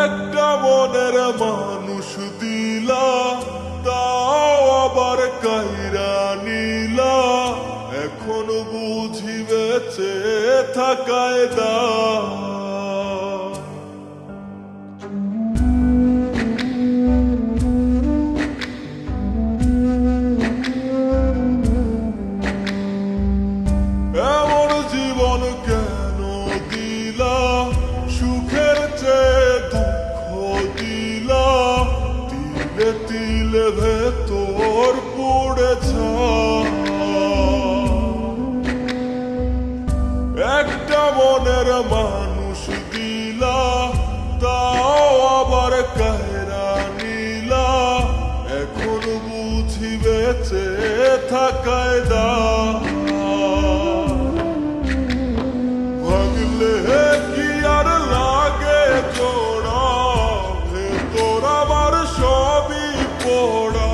একটা মনের মানুষ দিলা, তাও আবার কাইরা নিলা। এখন বুঝি বেঁচে থাকায় দা। এমন জীবন কেন দিলা, সুখের চেয়ে দুঃখ দিলা। তিলে তিলে ভেতর পড়েছা। একটা মনের মানুষ দিলা, তাও আবার কায়রা নিলা। এখন বুঝি বেঁচে থাকায় দা। ভাঙলে কি আর লাগে জোড়া, ভেতর আমার সবই পোড়া।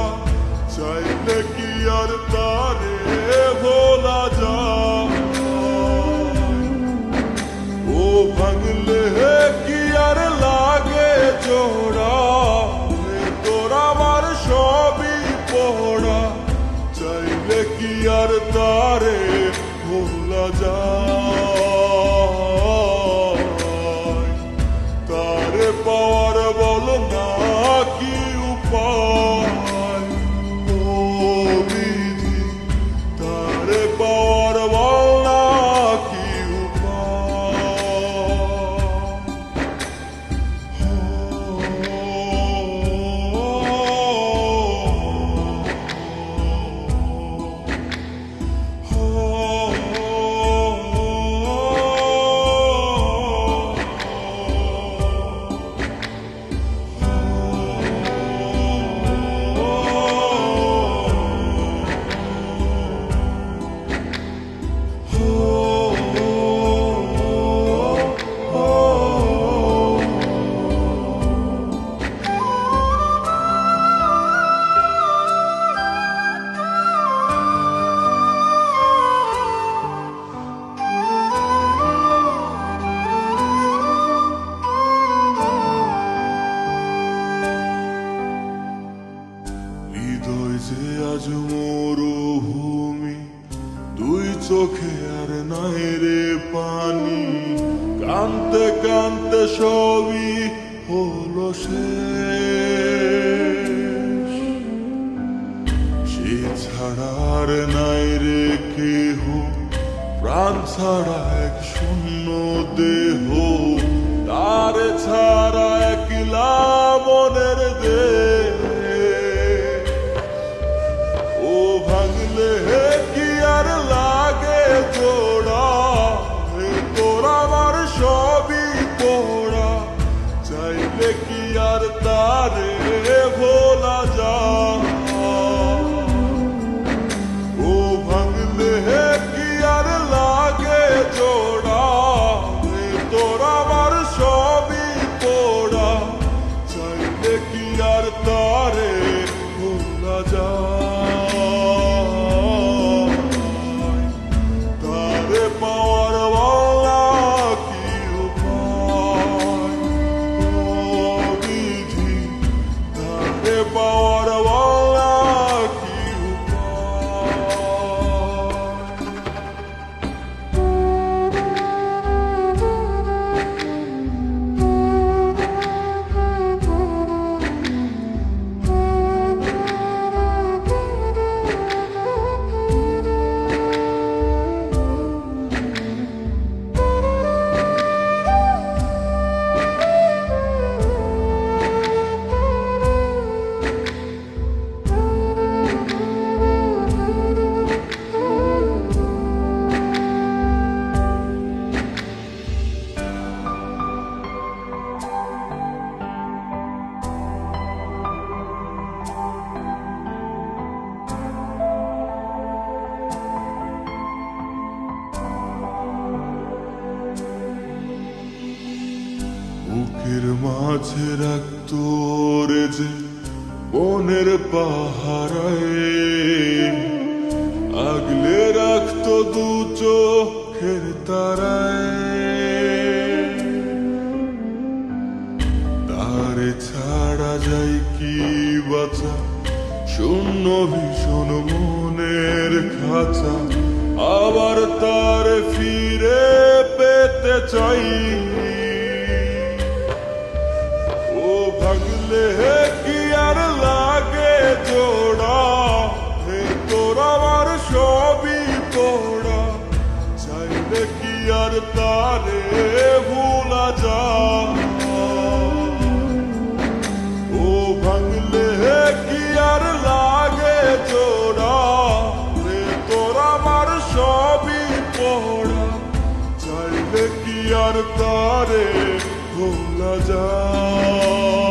চাইলে কি আর তারে ভোলা যায়? ও ভাঙলে কি আর লাগে জোড়া, ভেতর আমার সবই পোড়া। চাইলে কি আর তারে ভোলা যায়? তারে পাওয়ার বল না কি উপায়? ও বিধি, তারে পাওয়ার বল না কি হৃদয় যে আজ মরুভূমি, দুই চোখে আর নাই রে পানি। কানতে কানতে সবই হলো শেষ। সে ছাড়া আর নাই রে কেহ, প্রাণ ছাড়া এক শূন্য দেহ। তারে ছাড়া একলা মনের দেহ। ও ভাঙলে কি আর লাগে জোড়া, ভেতর আমার সবই পোড়া। চাইলে কি আর তারে ভোলা যায়? ও ভাঙলে কি আর লাগে জোড়া, ভেতর আমার সবই পোড়া। চাইলে কি আর তারে ভোলা যায়? তারে পাওয়ার বলা কি উপায়? ও বিধি, তারে পাওয়ার বলা কি বুকের মাঝে রাখতো রে যে বনের পাহারায়, আগলে রাখতো দু চোখ চোখের তারায় তারে ছাড়া যাই কি বাঁচা শূন্য ভীষণ মনের খাঁচা আবার তারে ফিরে পেতে চাই ও ভাগলে কি আর লাগে জোড়া হে তোর আমার সবই পোড়া চাইলে কি আর তারে ভুলা যায় ও ভাঙলে কি আর লাগে জোড়া রে তোর আমার সবই পোড়া চাইলে কি আর তারে ভোলা যায়